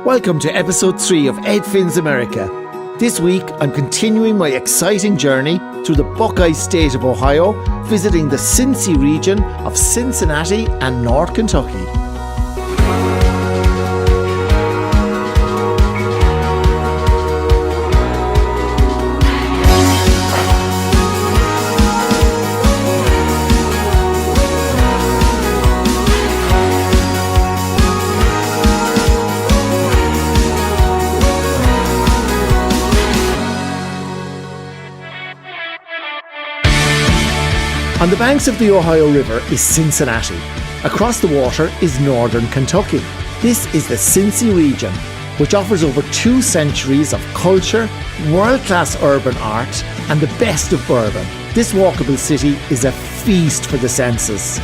Welcome to episode 3 of Ed Finn's America. This week, I'm continuing my exciting journey through the Buckeye State of Ohio, visiting the Cincy region of Cincinnati and North Kentucky. On the banks of the Ohio River is Cincinnati. Across the water is northern Kentucky. This is the Cincy region, which offers over 2 centuries of culture, world-class urban art, and the best of bourbon. This walkable city is a feast for the senses.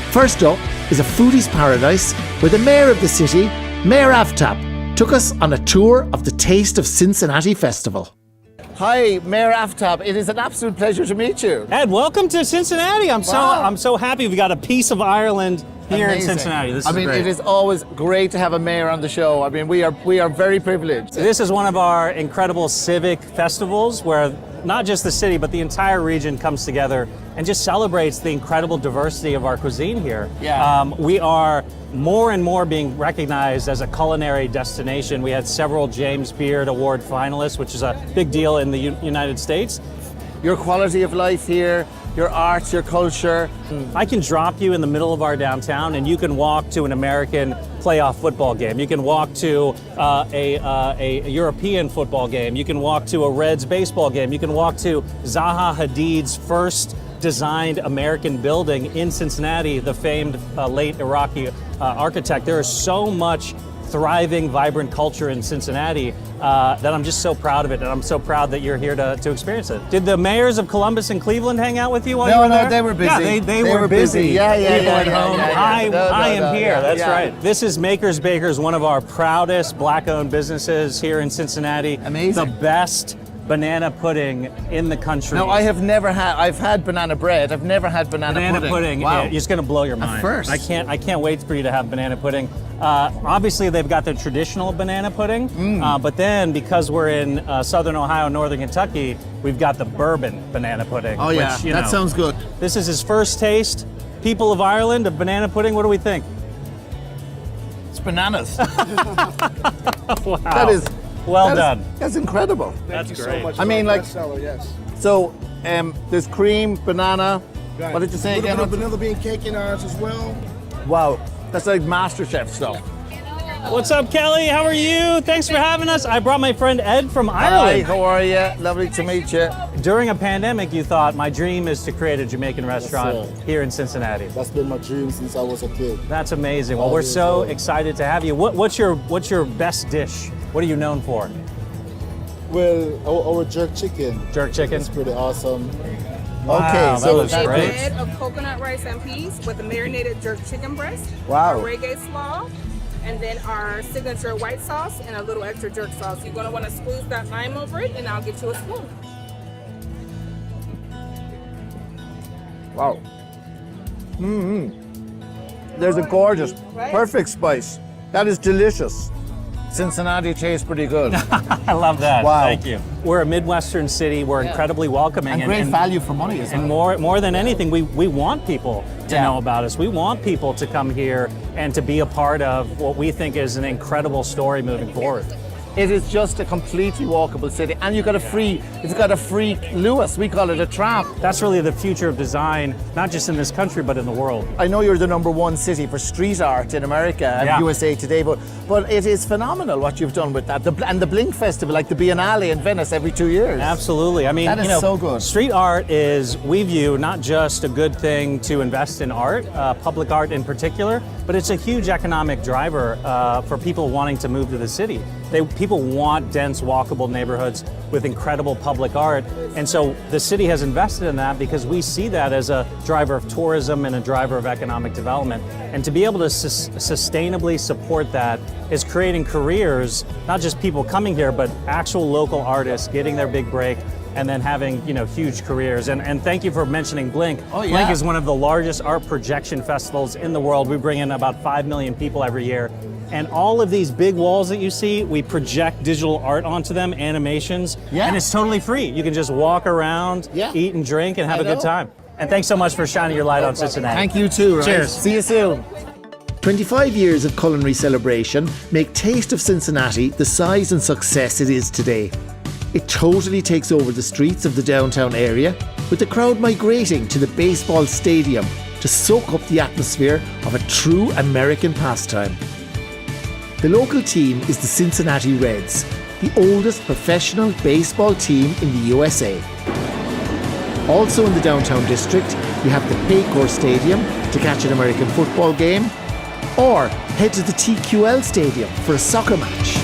First up is a foodie's paradise where the mayor of the city, Mayor Aftap, took us on a tour of the Taste of Cincinnati Festival. Hi, Mayor Aftap. It is an absolute pleasure to meet you. Ed, welcome to Cincinnati. I'm so happy we've got a piece of Ireland here in Cincinnati. This is great. It is always great to have a mayor on the show. I mean, we are very privileged. This is one of our incredible civic festivals where not just the city, but the entire region comes together and just celebrates the incredible diversity of our cuisine here. Yeah. We are more and more being recognized as a culinary destination. We had several James Beard Award finalists, which is a big deal in the United States. Your quality of life here, your arts, your culture. I can drop you in the middle of our downtown and you can walk to an American playoff football game. You can walk to a European football game. You can walk to a Reds baseball game. You can walk to Zaha Hadid's first designed American building in Cincinnati, the famed late Iraqi architect. There is so much thriving, vibrant culture in Cincinnati that I'm just so proud of it, and I'm so proud that you're here to experience it. Did the mayors of Columbus and Cleveland hang out with you while you were there? No, they were busy. Yeah, they were busy. Yeah. I am here. That's right. This is Maker's Bakers, one of our proudest Black-owned businesses here in Cincinnati. Amazing. The best banana pudding in the country. No, I've had banana bread. I've never had banana pudding. Wow. It's going to blow your mind. First. I can't wait for you to have banana pudding. Obviously, they've got the traditional banana pudding, but then because we're in southern Ohio, northern Kentucky, we've got the bourbon banana pudding. Oh yeah, which, that sounds good. This is his first taste, people of Ireland, of banana pudding. What do we think? It's bananas. Wow. That is well done. That's incredible. That's Thank you great. so much. I mean, like, bestseller, yes. So, there's cream, banana. Right. What did you say A little again? bit of vanilla bean cake in ours as well. Wow, that's like MasterChef stuff. What's up, Kelly? How are you? Thanks for having us. I brought my friend Ed from Hi, Ireland. how are you? Lovely to meet you. During a pandemic, you thought, my dream is to create a Jamaican restaurant sir. here in Cincinnati. That's been my dream since I was a kid. That's amazing. Well, Oh, we're yes, so sir. excited to have you. What's your best dish? What are you known for? Well, our jerk chicken. Jerk chicken? It's pretty awesome. Wow, Okay, that so was that's great. Bread of coconut rice and peas with a marinated jerk chicken breast. Wow. Our Rhinegeist slaw. And then our signature white sauce and a little extra jerk sauce. You're gonna wanna squeeze that lime over it and I'll get you a spoon. Wow. There's a gorgeous, Right? perfect spice. That is delicious. Cincinnati tastes pretty good. I love that. Wow. Thank you. We're a Midwestern city. We're incredibly welcoming. And great value for money as well. And more than anything, we want people to Yeah. know about us. We want people to come here and to be a part of what we think is an incredible story moving forward. It is just a completely walkable city, and it's got a free Lewis. We call it a tram. That's really the future of design, not just in this country, but in the world. I know you're the #1 city for street art in America and Yeah. USA Today, but it is phenomenal what you've done with that. And the Blink Festival, like the Biennale in Venice every 2 years. Absolutely. I mean, That is so good. Street art is, we view, not just a good thing to invest in art, public art in particular, but it's a huge economic driver for people wanting to move to the city. People want dense, walkable neighborhoods with incredible public art, and so the city has invested in that because we see that as a driver of tourism and a driver of economic development. And to be able to sustainably support that is creating careers, not just people coming here, but actual local artists getting their big break, and then having, you know, huge careers. And thank you for mentioning Blink. Oh, yeah. Blink is one of the largest art projection festivals in the world. We bring in about 5 million people every year. And all of these big walls that you see, we project digital art onto them, animations, Yeah. and it's totally free. You can just walk around, Yeah. eat and drink, and have I a good know. time. And thanks so much for shining your light on Cincinnati. Thank you too, right? Cheers. See you soon. 25 years of culinary celebration make Taste of Cincinnati the size and success it is today. It totally takes over the streets of the downtown area, with the crowd migrating to the baseball stadium to soak up the atmosphere of a true American pastime. The local team is the Cincinnati Reds, the oldest professional baseball team in the USA. Also in the downtown district, you have the Paycor Stadium to catch an American football game, or head to the TQL Stadium for a soccer match.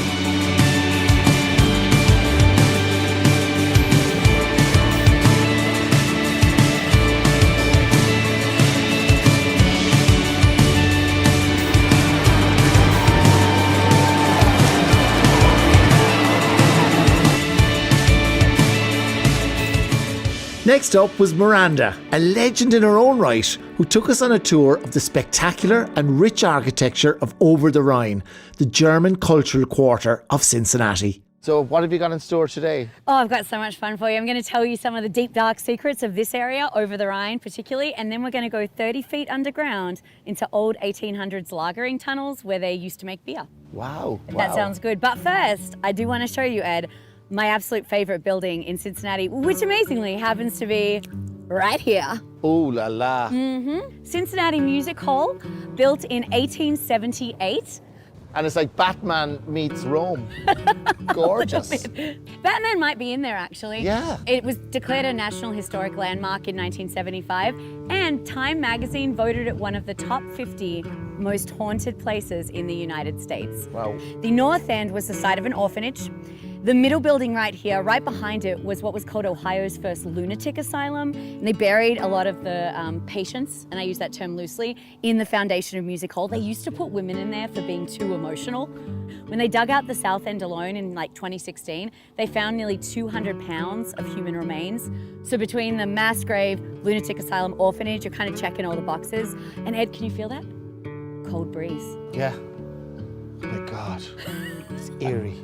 Next up was Miranda, a legend in her own right, who took us on a tour of the spectacular and rich architecture of Over-the-Rhine, the German cultural quarter of Cincinnati. So what have you got in store today? Oh, I've got so much fun for you. I'm going to tell you some of the deep, dark secrets of this area, over the Rhine particularly, and then we're going to go 30 feet underground into old 1800s lagering tunnels where they used to make beer. Wow. If that sounds good. But first, I do want to show you, Ed, my absolute favorite building in Cincinnati, which amazingly happens to be right here. Oh la la. Cincinnati Music Hall, built in 1878. And it's like Batman meets Rome. Gorgeous. Batman might be in there, actually. Yeah. It was declared a National Historic Landmark in 1975, and Time magazine voted it one of the top 50 most haunted places in the United States. Wow. The north end was the site of an orphanage. The middle building right here, right behind it, was what was called Ohio's first lunatic asylum. And they buried a lot of the patients, and I use that term loosely, in the foundation of Music Hall. They used to put women in there for being too emotional. When they dug out the south end alone in like 2016, they found nearly 200 pounds of human remains. So between the mass grave, lunatic asylum, orphanage, you're kind of checking all the boxes. And Ed, can you feel that? Cold breeze. Yeah. Oh my God. It's eerie.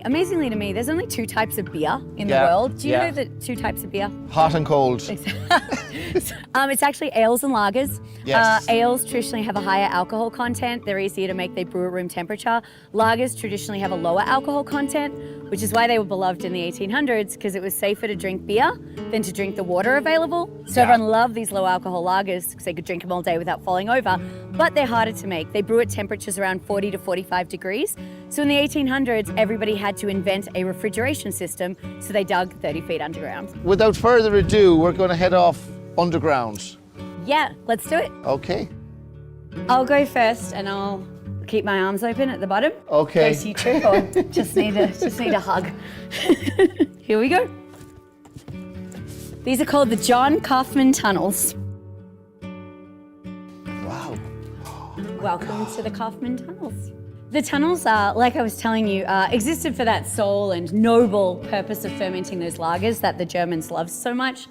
Amazingly to me, there's only 2 types of beer in the Yeah, world. Do you yeah. know the 2 types of beer? Hot and cold. It's actually ales and lagers. Yes. Ales traditionally have a higher alcohol content. They're easier to make. They brew at room temperature. Lagers traditionally have a lower alcohol content, which is why they were beloved in the 1800s, because it was safer to drink beer than to drink the water available. So Yeah. everyone loved these low alcohol lagers because they could drink them all day without falling over. But they're harder to make. They brew at temperatures around 40 to 45 degrees. So in the 1800s, everybody had to invent a refrigeration system, so they dug 30 feet underground. Without further ado, we're going to head off underground. Yeah, let's do it. Okay. I'll go first, and I'll keep my arms open at the bottom. Okay. In case you trip or just need a hug. Here we go. These are called the John Kaufman Tunnels. Wow. Welcome to the Kaufman Tunnels. The tunnels, like I was telling you, existed for that sole and noble purpose of fermenting those lagers that the Germans loved so much.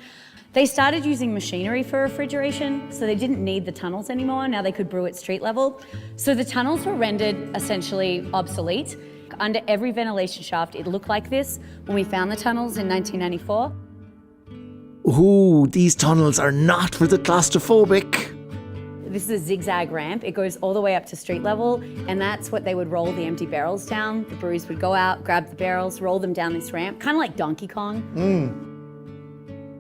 They started using machinery for refrigeration, so they didn't need the tunnels anymore. Now they could brew at street level. So the tunnels were rendered essentially obsolete. Under every ventilation shaft, it looked like this when we found the tunnels in 1994. Ooh, these tunnels are not for the claustrophobic. This is a zigzag ramp. It goes all the way up to street level, and that's what they would roll the empty barrels down. The breweries would go out, grab the barrels, roll them down this ramp, kind of like Donkey Kong.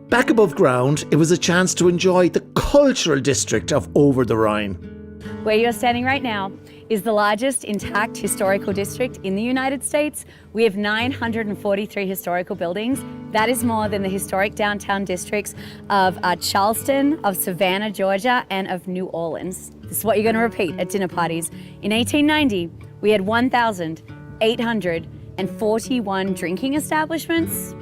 Back above ground, it was a chance to enjoy the cultural district of Over-the-Rhine. Where you're standing right now is the largest intact historical district in the United States. We have 943 historical buildings. That is more than the historic downtown districts of Charleston, of Savannah, Georgia, and of New Orleans. This is what you're going to repeat at dinner parties. In 1890, we had 1,841 drinking establishments,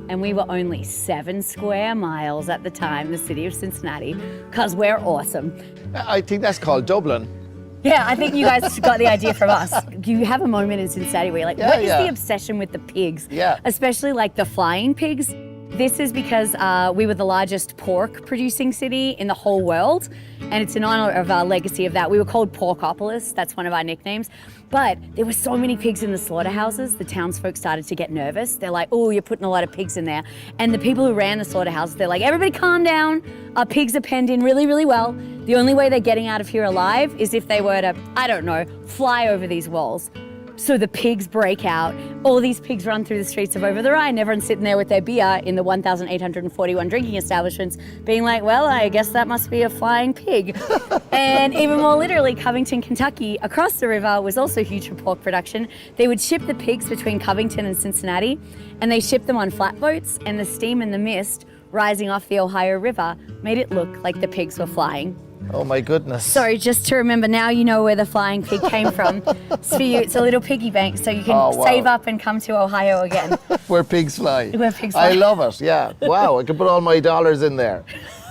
and we were only 7 square miles at the time, the city of Cincinnati, because we're awesome. I think that's called Dublin. Yeah, I think you guys got the idea from us. You have a moment in Cincinnati where you're like, what is the obsession with the pigs? Yeah. Especially like the flying pigs. This is because we were the largest pork producing city in the whole world, and it's in honor of our legacy of that. We were called Porkopolis, that's one of our nicknames. But there were so many pigs in the slaughterhouses, the townsfolk started to get nervous. They're like, oh, you're putting a lot of pigs in there. And the people who ran the slaughterhouses, they're like, everybody calm down. Our pigs are penned in really, really well. The only way they're getting out of here alive is if they were to, I don't know, fly over these walls. So the pigs break out. All these pigs run through the streets of Over-the-Rhine. Everyone's sitting there with their beer in the 1,841 drinking establishments, being like, well, I guess that must be a flying pig. And even more literally, Covington, Kentucky, across the river, was also huge for pork production. They would ship the pigs between Covington and Cincinnati, and they shipped them on flatboats, and the steam and the mist rising off the Ohio River made it look like the pigs were flying. Oh my goodness. So just to remember, now you know where the flying pig came from. It's for you, it's a little piggy bank, so you can save up and come to Ohio again. Where pigs fly. Where pigs fly. I love it, yeah. Wow, I can put all my dollars in there.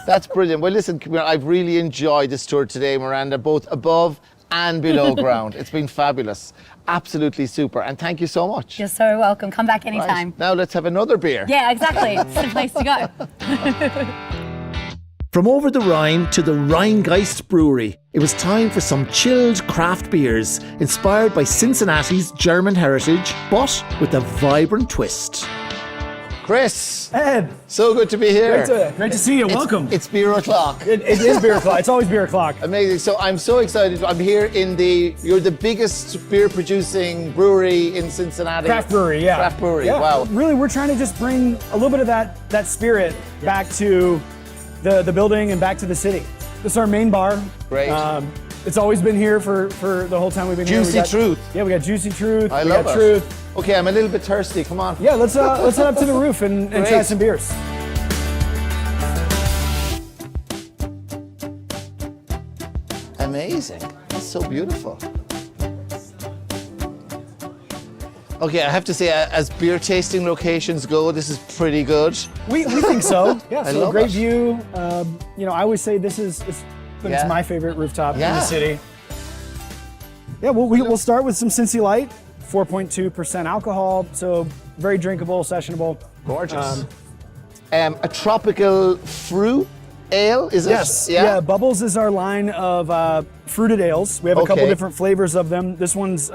That's brilliant. Well, listen, I've really enjoyed this tour today, Miranda, both above and below ground. It's been fabulous. Absolutely super. And thank you so much. You're so welcome. Come back anytime. Right. Now let's have another beer. Yeah, exactly. It's the place to go. From Over-the-Rhine to the Rhinegeist brewery, it was time for some chilled craft beers inspired by Cincinnati's German heritage, but with a vibrant twist. Chris! Ed! So good to be here. Great to see you. Welcome. It's beer o'clock. It is beer o'clock. It's always beer o'clock. Amazing. So I'm so excited. I'm here you're the biggest beer producing brewery in Cincinnati. Craft brewery, yeah. Craft brewery, yeah. wow. Really, we're trying to just bring a little bit of that spirit back to the building and back to the city. This is our main bar. Great. It's always been here for the whole time we've been here. Juicy Truth. Yeah, we got Juicy Truth. I love it. Truth. Okay, I'm a little bit thirsty. Come on. Yeah, let's head up to the roof and try some beers. Amazing. That's so beautiful. Okay, I have to say, as beer tasting locations go, this is pretty good. We think so. Yeah, I so love great it. view. I always say it's my favorite rooftop in the city. Yeah, we'll start with some Cincy Light, 4.2% alcohol, so very drinkable, sessionable. Gorgeous. A tropical fruit ale, is it? Yes. Yeah, Bubbles is our line of fruited ales. We have a couple different flavors of them. This one's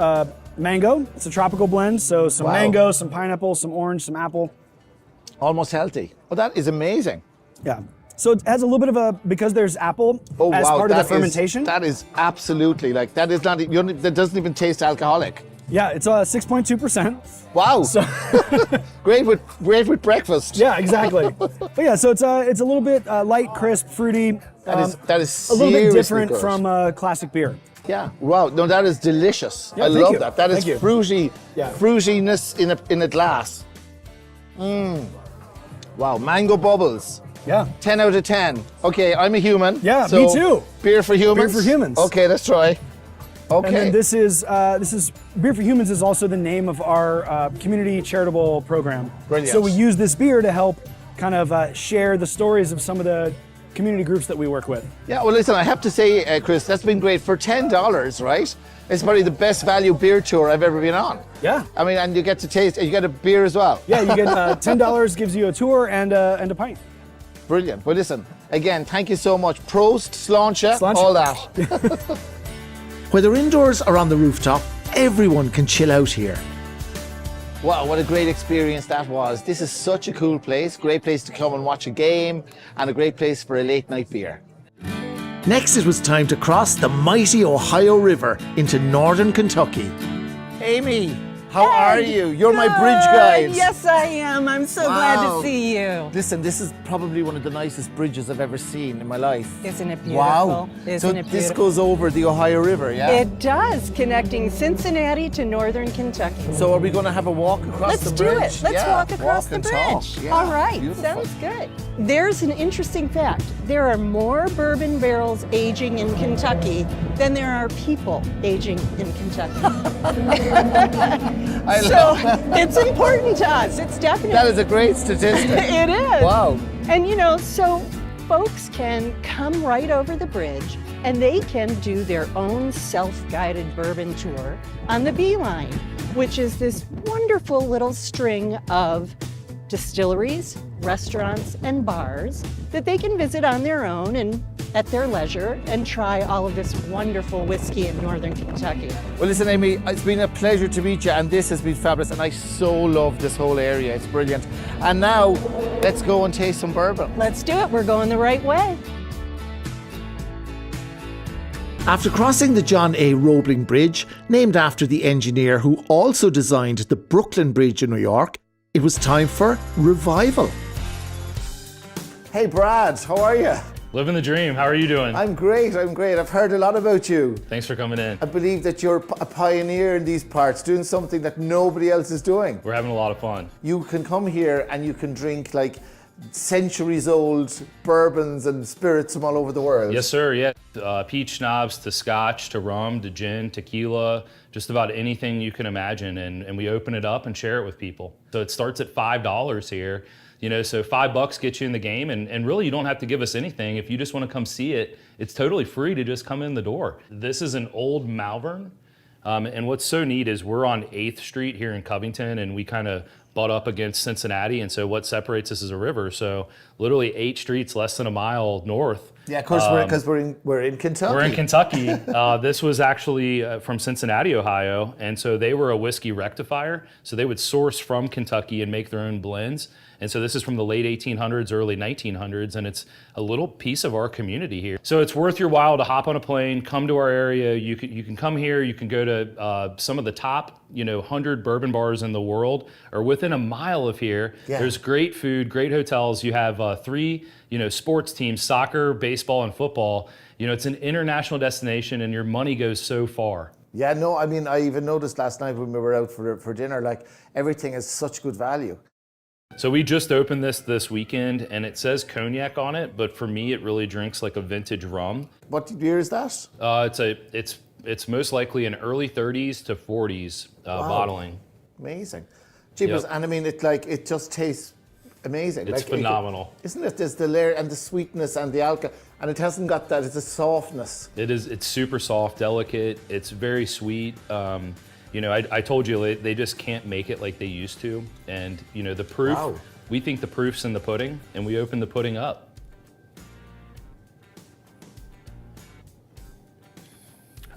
mango. It's a tropical blend, so some mango, some pineapple, some orange, some apple. Almost healthy. Oh, that is amazing. Yeah. So it has a little bit of because there's apple as part of the fermentation. That is absolutely that is not. That doesn't even taste alcoholic. Yeah, it's 6.2%. Wow. So great with breakfast. Yeah, exactly. But yeah, so it's a little bit light, crisp, fruity. That is a little bit different good. from classic beer. Yeah. Wow. No, that is delicious. Yeah, I love that. That is fruity. Yeah. Fruitiness in a glass. Wow. Mango bubbles. Yeah. 10 out of 10. Okay, I'm a human. Yeah, so me too. Beer for humans. Beer for humans. Okay, let's try. Okay. And then this is Beer for Humans is also the name of our community charitable program. Brilliant. So we use this beer to help kind of share the stories of some of the community groups that we work with. Yeah, well, listen, I have to say, Chris, that's been great. For $10, right? It's probably the best value beer tour I've ever been on. Yeah. I mean, and you get to taste, you get a beer as well. Yeah, you get $10 gives you a tour and a pint. Brilliant. Well, listen, again, thank you so much. Prost, sláinte, all that. Whether indoors or on the rooftop, everyone can chill out here. Wow, what a great experience that was. This is such a cool place. Great place to come and watch a game and a great place for a late night beer. Next, it was time to cross the mighty Ohio River into northern Kentucky. Amy, how are you? You're my bridge guide. Yes, I am. I'm so glad to see you. Listen, this is probably one of the nicest bridges I've ever seen in my life. Isn't it beautiful? Wow. Isn't so it beautiful? this goes over the Ohio River, yeah? It does, connecting Cincinnati to northern Kentucky. So are we going to have a walk across the bridge? Let's do it. Let's walk across the and bridge. talk. Yeah, All right, beautiful. sounds good. There's an interesting fact. There are more bourbon barrels aging in Kentucky than there are people aging in Kentucky. I love that. It's important to us. It's definitely. That is a great statistic. It is. Wow. And so folks can come right over the bridge and they can do their own self-guided bourbon tour on the Beeline, which is this wonderful little string of distilleries, restaurants, and bars that they can visit on their own and at their leisure and try all of this wonderful whiskey in northern Kentucky. Well, listen, Amy, it's been a pleasure to meet you, and this has been fabulous, and I so love this whole area. It's brilliant. And now, let's go and taste some bourbon. Let's do it. We're going the right way. After crossing the John A. Roebling Bridge, named after the engineer who also designed the Brooklyn Bridge in New York, it was time for revival. Hey Brad, how are you? Living the dream. How are you doing? I'm great. I've heard a lot about you. Thanks for coming in. I believe that you're a pioneer in these parts, doing something that nobody else is doing. We're having a lot of fun. You can come here and you can drink like centuries old bourbons and spirits from all over the world. Yes, sir. Yeah. Peach schnapps to scotch to rum to gin, tequila, just about anything you can imagine. And we open it up and share it with people. So it starts at $5 here. You know, so $5 gets you in the game, and really you don't have to give us anything. If you just want to come see it, it's totally free to just come in the door. This is an old Malvern, and what's so neat is we're on 8th Street here in Covington, and we kind of butt up against Cincinnati, and so what separates us is a river. So literally 8 streets less than a mile north. Yeah, of course, because we're in Kentucky. We're in Kentucky. This was actually from Cincinnati, Ohio, and so they were a whiskey rectifier. So they would source from Kentucky and make their own blends. And so this is from the late 1800s, early 1900s, and it's a little piece of our community here. So it's worth your while to hop on a plane, come to our area. You can come here. You can go to some of the top 100 bourbon bars in the world, or within a mile of here. Yeah. There's great food, great hotels. You have 3 sports teams: soccer, baseball, and football. It's an international destination, and your money goes so far. Yeah, no, I mean, I even noticed last night when we were out for dinner, like everything is such good value. So we just opened this weekend, and it says cognac on it, but for me, it really drinks like a vintage rum. What year is that? It's most likely an early 30s to 40s bottling. Amazing, Jeepers, Yep. and I mean, it just tastes amazing. It's phenomenal. Isn't it? There's the layer and the sweetness and the alcohol, and it hasn't got that. It's a softness. It is. It's super soft, delicate. It's very sweet. I told you they just can't make it like they used to. And the proof, Wow. We think the proof's in the pudding, and we open the pudding up.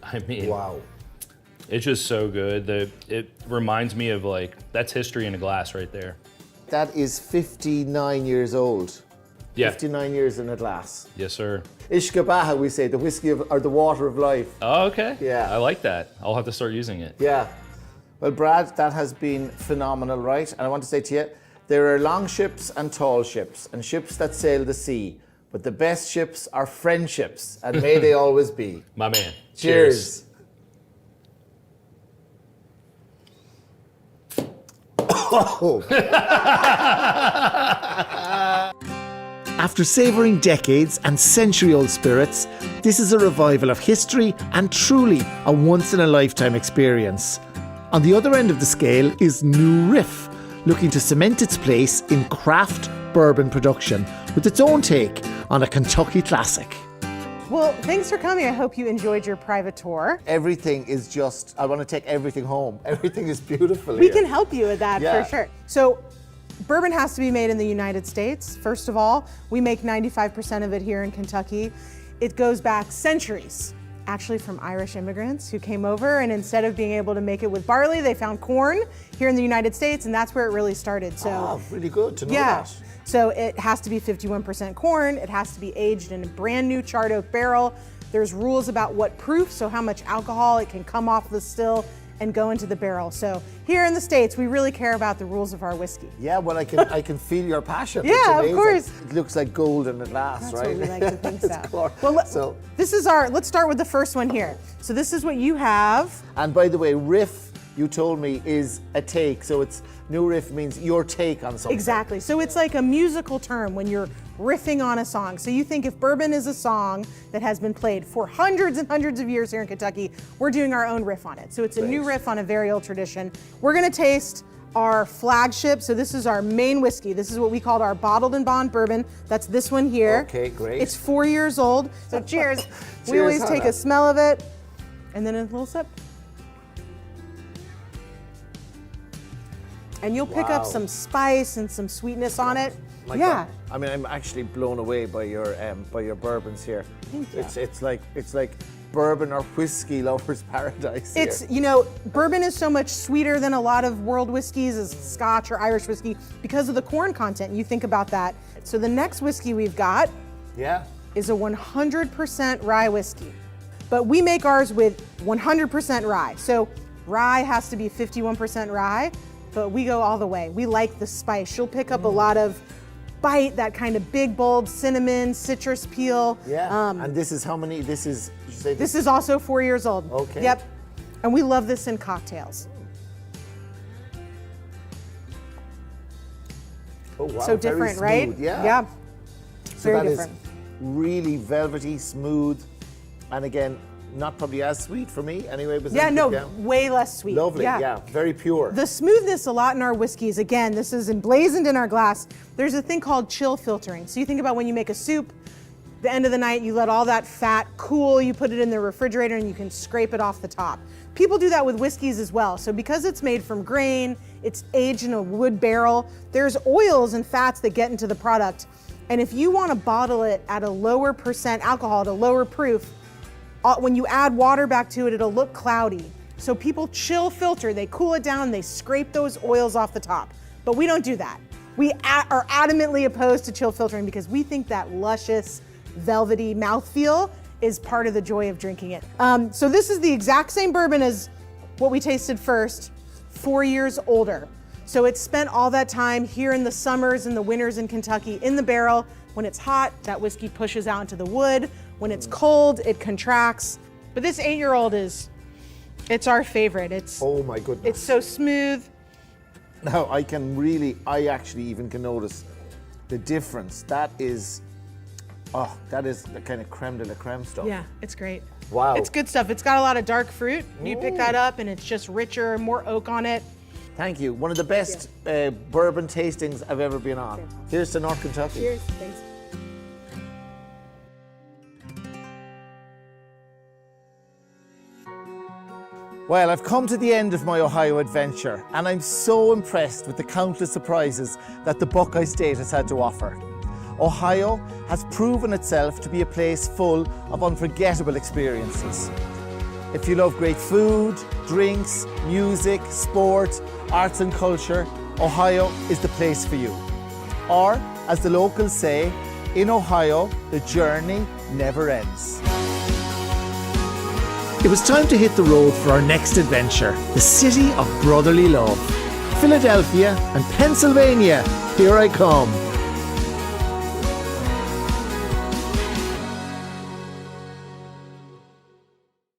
I mean, Wow. it's just so good. It reminds me of that's history in a glass right there. That is 59 years old. Yeah. 59 years in a glass. Yes, sir. Ishkabaha, we say, the whiskey or the water of life. Oh, okay. Yeah. I like that. I'll have to start using it. Yeah. Well, Brad, that has been phenomenal, right? And I want to say to you, there are long ships and tall ships, and ships that sail the sea. But the best ships are friendships, and may they always be. My man. Cheers. After savouring decades and century-old spirits, this is a revival of history and truly a once-in-a-lifetime experience. On the other end of the scale is New Riff, looking to cement its place in craft bourbon production with its own take on a Kentucky classic. Well, thanks for coming. I hope you enjoyed your private tour. Everything is just, I want to take everything home. Everything is beautiful We here. can help you with that Yeah. for sure. So, bourbon has to be made in the United States, first of all. We make 95% of it here in Kentucky. It goes back centuries, actually from Irish immigrants who came over, and instead of being able to make it with barley, they found corn here in the United States, and that's where it really started. So, Oh, really good to know yeah. that. So it has to be 51% corn. It has to be aged in a brand new charred oak barrel. There's rules about what proof, so how much alcohol it can come off the still and go into the barrel. So here in the States, we really care about the rules of our whiskey. Yeah, well, I can feel your passion. Yeah, It's of amazing. course. It looks like gold in a glass, That's right? what we like to think so. It's glorious. Well, So, this is let's start with the first one here. So this is what you have. and by the way, riff, you told me, is a take. So it's new riff means your take on something. Exactly. So it's like a musical term when you're riffing on a song. So you think if bourbon is a song that has been played for hundreds and hundreds of years here in Kentucky, we're doing our own riff on it. So it's a new riff on a very old tradition. We're gonna taste our flagship. So this is our main whiskey. This is what we called our bottled and bond bourbon. That's this one here. Okay, great. It's 4 years old. So cheers. We Cheers, always take Hannah. a smell of it and then a little sip. and you'll pick up some spice and some sweetness on it. My God. I mean, I'm actually blown away by your bourbons here. Thank you. It's like bourbon or whiskey lovers paradise here. It's, bourbon is so much sweeter than a lot of world whiskeys, as Scotch or Irish whiskey, because of the corn content. You think about that. So the next whiskey we've got is a 100% rye whiskey. But we make ours with 100% rye. So rye has to be 51% rye, but we go all the way. We like the spice. You'll pick up a lot of bite, that kind of big, bold cinnamon, citrus peel. Yeah. And this is how many? This is, did you say this is also 4 years old. Okay. Yep. And we love this in cocktails. Oh, wow. So different, right? Yeah. Yeah. So Very that different. is really velvety, smooth, and again, not probably as sweet for me anyway. But Way less sweet. Lovely, yeah, very pure. The smoothness a lot in our whiskeys, again, this is emblazoned in our glass. There's a thing called chill filtering. So you think about when you make a soup, the end of the night, you let all that fat cool, you put it in the refrigerator and you can scrape it off the top. People do that with whiskeys as well. So because it's made from grain, it's aged in a wood barrel, there's oils and fats that get into the product. And if you want to bottle it at a lower percent alcohol, at a lower proof, when you add water back to it, it'll look cloudy. So people chill filter, they cool it down, they scrape those oils off the top. But we don't do that. We are adamantly opposed to chill filtering because we think that luscious, velvety mouthfeel is part of the joy of drinking it. So this is the exact same bourbon as what we tasted first, 4 years older. So it's spent all that time here in the summers and the winters in Kentucky in the barrel. When it's hot, that whiskey pushes out into the wood. When it's cold, it contracts. But this 8-year-old it's our favorite. Oh my goodness. It's so smooth. Now I actually even can notice the difference. That is the kind of creme de la creme stuff. Yeah, it's great. Wow. It's good stuff. It's got a lot of dark fruit. You pick that up and it's just richer, more oak on it. Thank you. One of the best bourbon tastings I've ever been on. Here's to North Kentucky. Cheers, thanks. Well, I've come to the end of my Ohio adventure, and I'm so impressed with the countless surprises that the Buckeye State has had to offer. Ohio has proven itself to be a place full of unforgettable experiences. If you love great food, drinks, music, sport, arts and culture, Ohio is the place for you. Or, as the locals say, in Ohio, the journey never ends. It was time to hit the road for our next adventure, the city of brotherly love. Philadelphia and Pennsylvania, here I come.